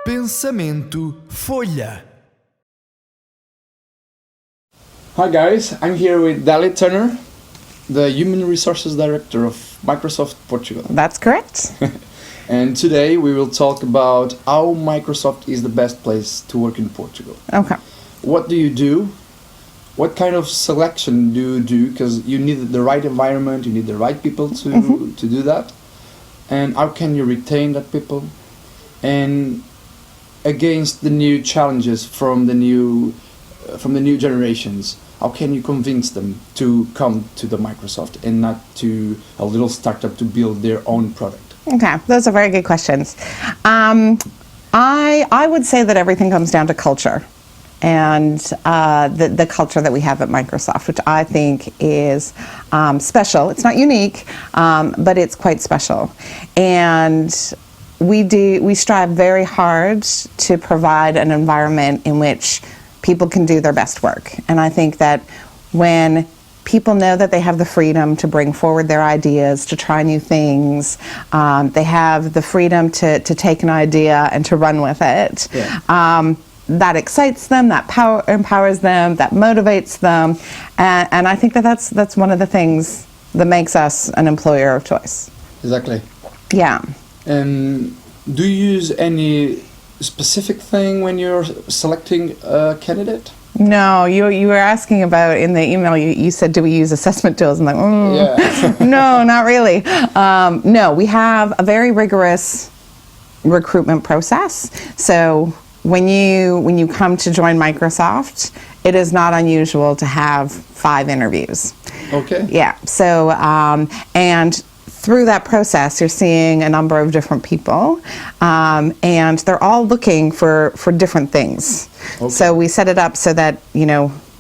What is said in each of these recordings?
Pensamento Folha. Hi guys, I'm here with Dalia Turner, the Human Resources Director of Microsoft Portugal. That's correct. And today we will talk about how Microsoft is the best place to work in Portugal. Okay. What do you do? What kind of selection do you do? Because you need the right environment, you need the right people to do that. And how can you retain that people? And against the new challenges from the new generations, how can you convince them to come to the Microsoft and not to a little startup to build their own product? Okay, those are very good questions. I would say that everything comes down to culture, and the culture that we have at Microsoft, which I think is special. It's not unique, but it's quite special. And we strive very hard to provide an environment in which people can do their best work. And I think that when people know that they have the freedom to bring forward their ideas, to try new things, they have the freedom to take an idea and to run with it. Yeah. That excites them, that empowers them, that motivates them, and I think that's one of the things that makes us an employer of choice. Exactly. Yeah. And do you use any specific thing when you're selecting a candidate? No, you were asking about in the email. You said, do we use assessment tools? I'm like, yeah. No, not really. No, we have a very rigorous recruitment process. So when you come to join Microsoft, it is not unusual to have 5 interviews. Okay. Yeah. So and through that process, you're seeing a number of different people, and they're all looking for different things. Okay. So we set it up so that,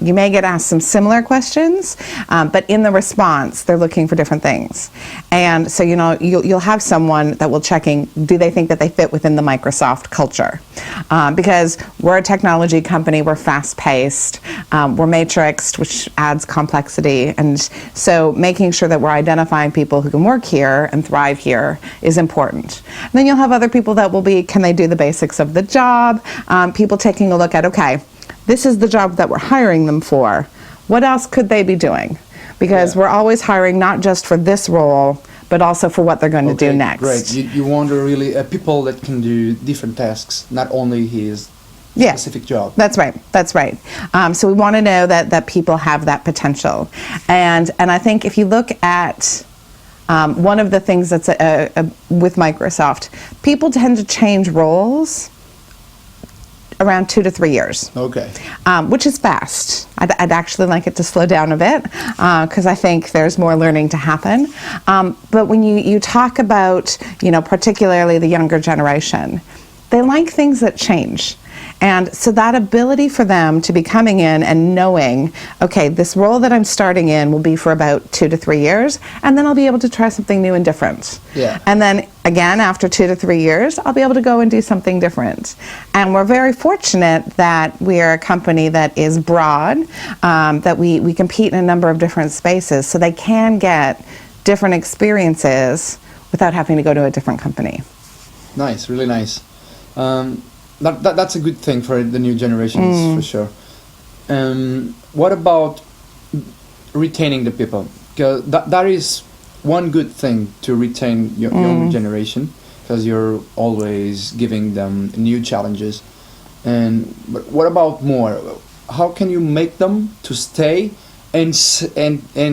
you may get asked some similar questions, but in the response, they're looking for different things. And so, you'll have someone that will checking, do they think that they fit within the Microsoft culture? Because we're a technology company, we're fast-paced, we're matrixed, which adds complexity. And so making sure that we're identifying people who can work here and thrive here is important. And then you'll have other people that will be, can they do the basics of the job? People taking a look at, okay, this is the job that we're hiring them for. What else could they be doing? Because we're always hiring not just for this role, but also for what they're going to do next. Great. You want really people that can do different tasks, not only his specific job. That's right. That's right. So we want to know that people have that potential. And I think if you look at one of the things that's with Microsoft, people tend to change roles around 2 to 3 years. Okay. Which is fast. I'd actually like it to slow down a bit because I think there's more learning to happen. But when you talk about, particularly the younger generation, they like things that change. And so that ability for them to be coming in and knowing, okay, this role that I'm starting in will be for about 2 to 3 years, and then I'll be able to try something new and different. Yeah. And then again, after 2 to 3 years, I'll be able to go and do something different. And we're very fortunate that we are a company that is broad, that we compete in a number of different spaces, so they can get different experiences without having to go to a different company. Nice, really nice. That's a good thing for the new generations, for sure. What about retaining the people? Because that is one good thing to retain your young generation, because you're always giving them new challenges. But what about more? How can you make them to stay and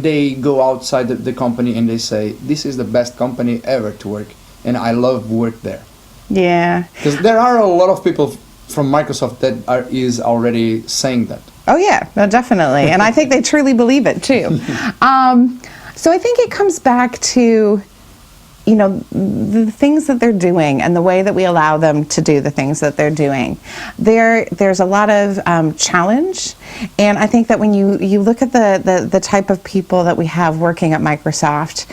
they go outside the company and they say, this is the best company ever to work, and I love work there? Yeah. Because there are a lot of people from Microsoft that is already saying that. Oh yeah, no, definitely. And I think they truly believe it too. So I think it comes back to, the things that they're doing and the way that we allow them to do the things that they're doing. There's a lot of challenge. And I think that when you look at the type of people that we have working at Microsoft,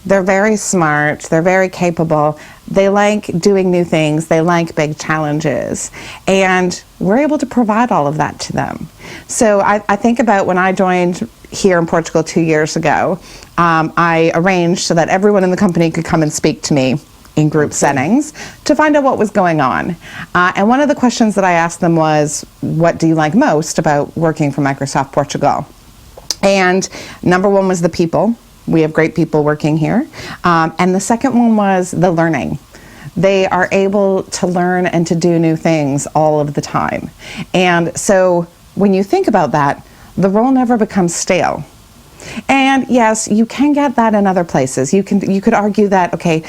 they're very smart, they're very capable, they like doing new things, they like big challenges, and we're able to provide all of that to them. So I think about when I joined here in Portugal 2 years ago, I arranged so that everyone in the company could come and speak to me in group settings to find out what was going on. And one of the questions that I asked them was, what do you like most about working for Microsoft Portugal? And number one was the people. We have great people working here. And the second one was the learning. They are able to learn and to do new things all of the time. And so when you think about that, the role never becomes stale. And yes, you can get that in other places. You could argue that, okay,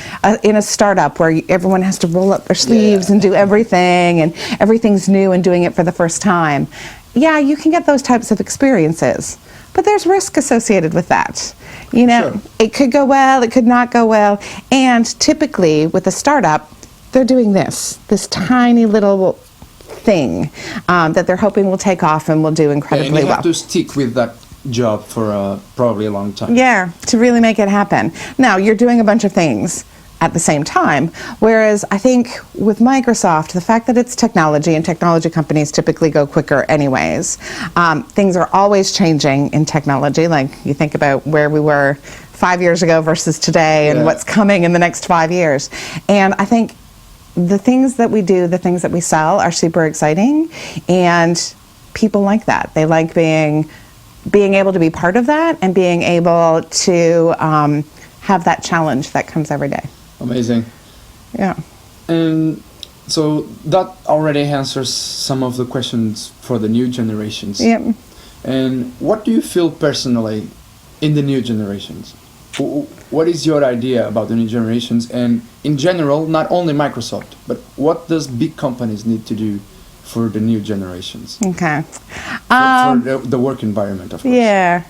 in a startup where everyone has to roll up their sleeves and do everything and everything's new and doing it for the first time. Yeah, you can get those types of experiences. But there's risk associated with that. You know, It could go well, it could not go well. And typically with a startup, they're doing this tiny little thing that they're hoping will take off and will do incredibly well. And you have to stick with that job for probably a long time. Yeah, to really make it happen. Now, you're doing a bunch of things at the same time, whereas I think with Microsoft, the fact that it's technology and technology companies typically go quicker anyways, things are always changing in technology. Like you think about where we were 5 years ago versus today and what's coming in the next 5 years. And I think the things that we do, the things that we sell are super exciting, and people like that. They like being able to be part of that and being able to have that challenge that comes every day. Amazing. Yeah. And so that already answers some of the questions for the new generations. Yep. And what do you feel personally in the new generations? What is your idea about the new generations? And in general, not only Microsoft, but what does big companies need to do for the new generations? Okay. For the work environment, of course. Yeah.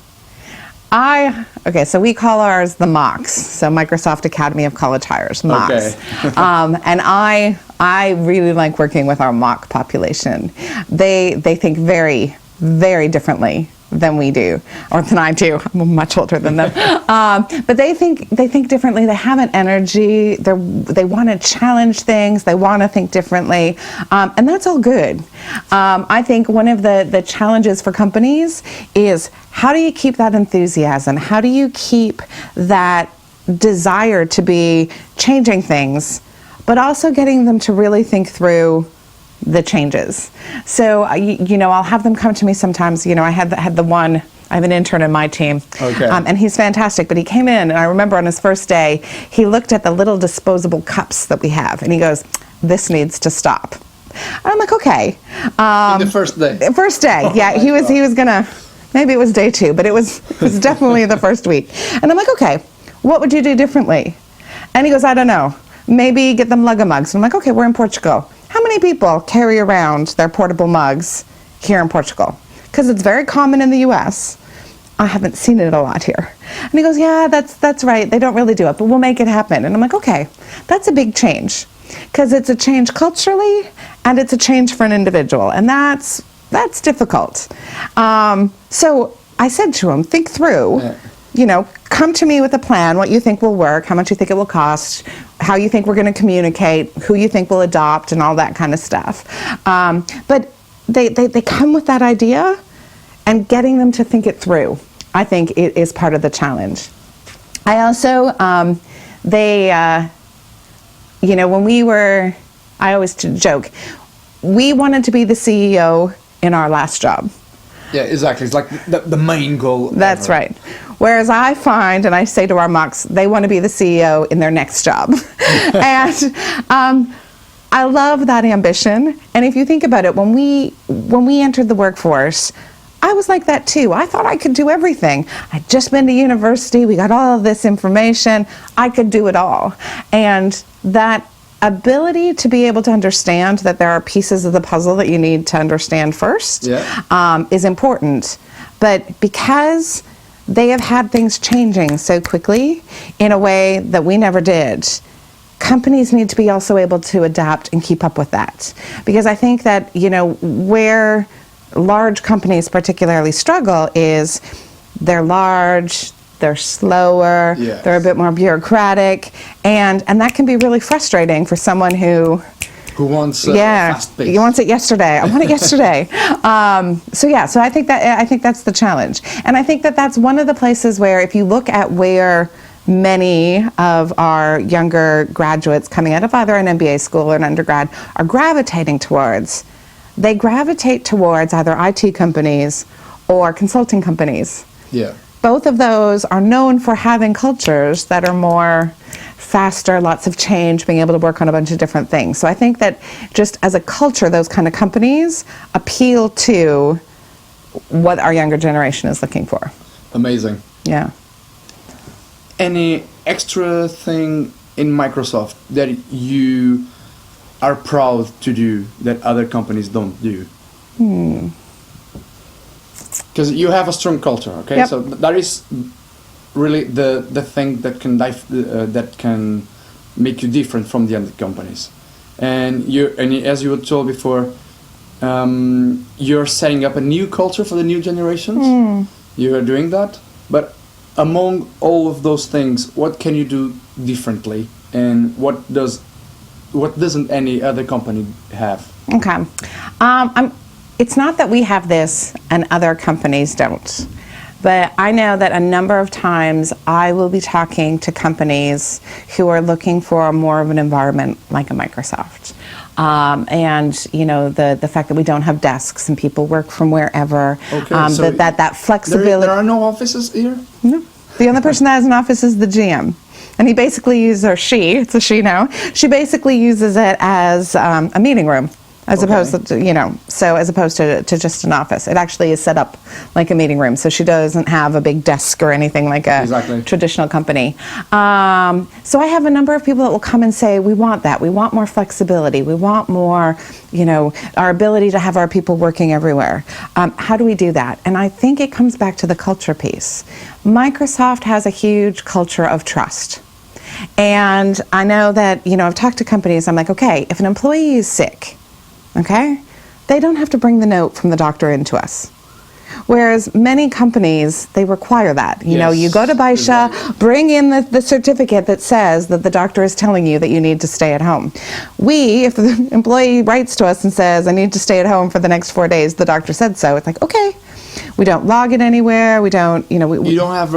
So we call ours the MOCs, so Microsoft Academy of College Hires, MOCs. Okay. And I really like working with our MOC population. They think very, very differently than we do, or than I do. I'm much older than them. But they think differently. They have an energy. They want to challenge things. They want to think differently, and that's all good. I think one of the challenges for companies is, how do you keep that enthusiasm? How do you keep that desire to be changing things, but also getting them to really think through the changes? So, I'll have them come to me sometimes. I have an intern in my team, and he's fantastic, but he came in, and I remember on his first day, he looked at the little disposable cups that we have, and he goes, "This needs to stop." And I'm like, okay. In the first day? First day, yeah. He was gonna, maybe it was day 2, but it was definitely the first week. And I'm like, okay, what would you do differently? And he goes, I don't know. Maybe get them lugger mugs. And I'm like, okay, we're in Portugal. How many people carry around their portable mugs here in Portugal? Because it's very common in the US. I haven't seen it a lot here. And he goes, yeah, that's right. They don't really do it, but we'll make it happen. And I'm like, okay, that's a big change, because it's a change culturally and it's a change for an individual. And that's difficult. So I said to him, think through, come to me with a plan, what you think will work, how much you think it will cost, how you think we're going to communicate, who you think will adopt, and all that kind of stuff. But they come with that idea, and getting them to think it through, I think, it is part of the challenge. I also, I always joke, we wanted to be the CEO in our last job. Yeah, exactly. It's like the main goal. That's right. Whereas I find, and I say to our MOCs, they want to be the CEO in their next job. And I love that ambition. And if you think about it, when we entered the workforce, I was like that too. I thought I could do everything. I'd just been to university. We got all of this information. I could do it all. And that ability to be able to understand that there are pieces of the puzzle that you need to understand first is important. But because they have had things changing so quickly in a way that we never did, companies need to be also able to adapt and keep up with that. Because I think that, where large companies particularly struggle is they're large, they're slower, they're a bit more bureaucratic, and that can be really frustrating for someone who wants fast pace. He wants it yesterday. I want it yesterday. So I think that's the challenge, and I think that that's one of the places where, if you look at where many of our younger graduates coming out of either an MBA school or an undergrad are gravitating towards. They gravitate towards either IT companies or consulting companies. Yeah. Both of those are known for having cultures that are more faster, lots of change, being able to work on a bunch of different things. So I think that just as a culture, those kind of companies appeal to what our younger generation is looking for. Amazing. Yeah. Any extra thing in Microsoft that you are proud to do that other companies don't do? Because you have a strong culture, okay? Yep. So that is really the thing that can make you different from the other companies. And as you were told before, you're setting up a new culture for the new generations. You are doing that, but among all of those things, what can you do differently, and what doesn't any other company have? Okay. It's not that we have this and other companies don't, but I know that a number of times I will be talking to companies who are looking for more of an environment like a Microsoft. And you know, the fact that we don't have desks and people work from wherever, so that flexibility. There are no offices here? No. The only person that has an office is the GM. And he basically uses, or she, it's a she now, she basically uses it as a meeting room. As opposed to, you know, so as opposed to just an office. It actually is set up like a meeting room. So she doesn't have a big desk or anything like a traditional company. So I have a number of people that will come and say, we want that. We want more flexibility. We want more, you know, our ability to have our people working everywhere. How do we do that? And I think it comes back to the culture piece. Microsoft has a huge culture of trust. And I know that, you know, I've talked to companies, I'm like, okay, if an employee is sick, okay, they don't have to bring the note from the doctor into us. Whereas many companies, they require that. You know, you go to Baisha, bring in the certificate that says that the doctor is telling you that you need to stay at home. If the employee writes to us and says, I need to stay at home for the next 4 days, the doctor said so, it's like, okay. We don't log it anywhere, we don't, you know. You don't have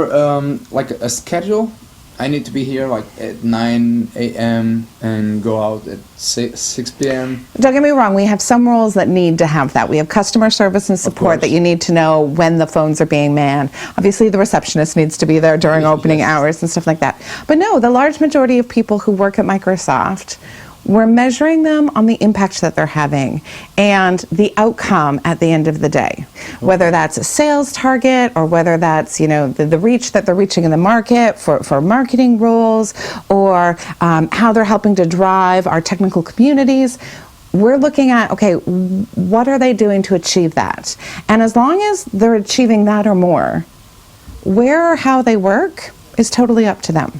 like a schedule? I need to be here like at 9 a.m. and go out at 6 p.m. Don't get me wrong, we have some roles that need to have that. We have customer service and support that you need to know when the phones are being manned. Obviously the receptionist needs to be there during opening hours and stuff like that. But no, the large majority of people who work at Microsoft, we're measuring them on the impact that they're having and the outcome at the end of the day. Whether that's a sales target or whether that's, you know, the reach that they're reaching in the market for marketing roles, or how they're helping to drive our technical communities. We're looking at, okay, what are they doing to achieve that? And as long as they're achieving that or more, where or how they work is totally up to them.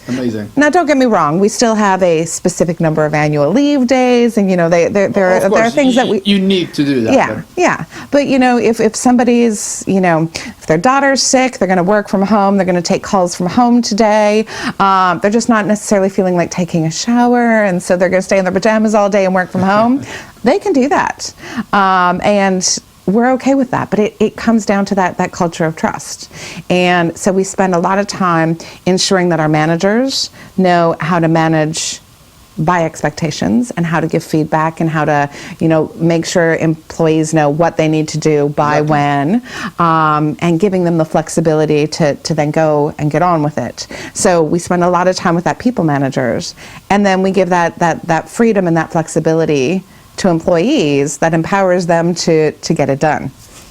Amazing. Now, don't get me wrong. We still have a specific number of annual leave days, and you know, there are things that you need to do that. Yeah. But you know, if somebody's, you know, if their daughter's sick, they're going to work from home. They're going to take calls from home today. They're just not necessarily feeling like taking a shower, and so they're going to stay in their pajamas all day and work from home. They can do that, and we're okay with that, but it comes down to that culture of trust. And so we spend a lot of time ensuring that our managers know how to manage by expectations and how to give feedback and how to, you know, make sure employees know what they need to do by when, and giving them the flexibility to then go and get on with it. So we spend a lot of time with that people managers, and then we give that freedom and that flexibility to employees that empowers them to get it done.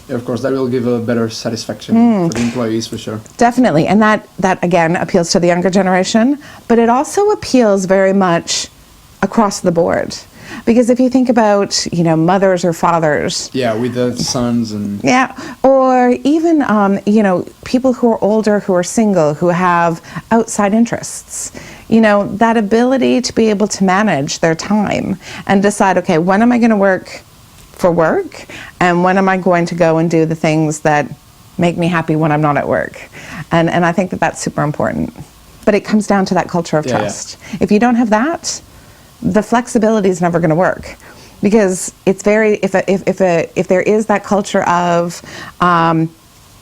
Yeah, of course, that will give a better satisfaction for the employees, for sure. Definitely, and that again appeals to the younger generation, but it also appeals very much across the board. Because if you think about, you know, mothers or fathers. Yeah, with the sons and. Yeah, or even, you know, people who are older, who are single, who have outside interests. You know, that ability to be able to manage their time and decide, okay, when am I going to work for work? And when am I going to go and do the things that make me happy when I'm not at work? And I think that that's super important. But it comes down to that culture of trust. Yeah. If you don't have that, the flexibility is never going to work, because it's very, if there is that culture of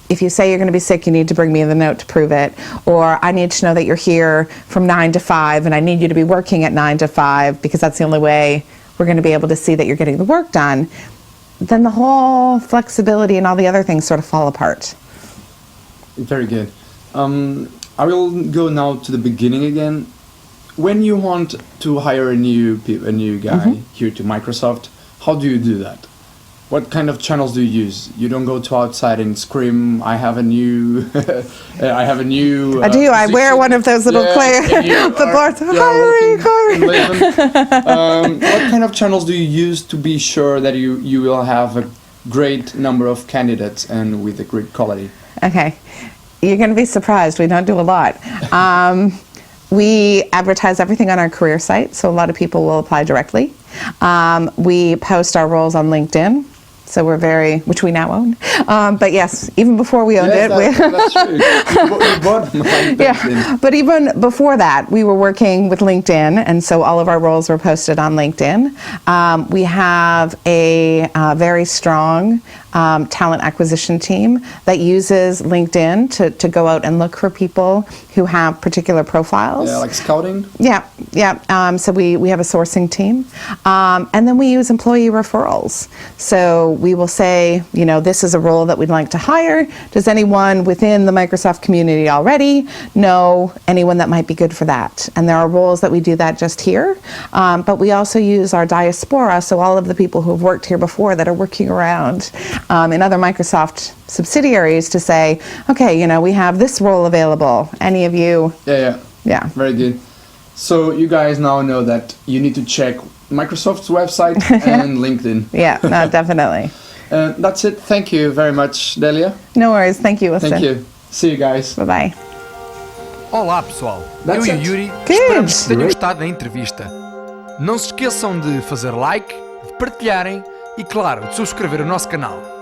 if you say you're going to be sick, you need to bring me the note to prove it. Or I need to know that you're here from 9 to 5 and I need you to be working at 9 to 5 because that's the only way we're going to be able to see that you're getting the work done. Then the whole flexibility and all the other things sort of fall apart. Very good. I will go now to the beginning again. When you want to hire a new guy here to Microsoft, how do you do that? What kind of channels do you use? You don't go to outside and scream, I have a new I do. I wear one of those little the boards. Hiring. What kind of channels do you use to be sure that you will have a great number of candidates and with a great quality? Okay. You're going to be surprised. We don't do a lot. We advertise everything on our career site, so a lot of people will apply directly. We post our roles on LinkedIn, so we're which we now own. But yes, even before we owned it. That's true. You bought my LinkedIn. But even before that, we were working with LinkedIn, and so all of our roles were posted on LinkedIn. We have a very strong talent acquisition team that uses LinkedIn to go out and look for people who have particular profiles. Yeah, like scouting? Yeah. So we have a sourcing team. And then we use employee referrals. So we will say, this is a role that we'd like to hire. Does anyone within the Microsoft community already know anyone that might be good for that? And there are roles that we do that just here. But we also use our diaspora, so all of the people who have worked here before that are working around in other Microsoft subsidiaries to say, okay, we have this role available. Any of you? Yeah. Very good. So you guys now know that you need to check Microsoft's website and LinkedIn. Yeah, no, definitely. That's it. Thank you very much, Dalia. No worries. Thank you, Winston. Thank you. See you guys. Bye-bye. Olá, pessoal. That's Eu e o it. Yuri Good. esperamos que tenham gostado da entrevista. Não se esqueçam de fazer like, de partilharem e, claro, de subscrever o nosso canal.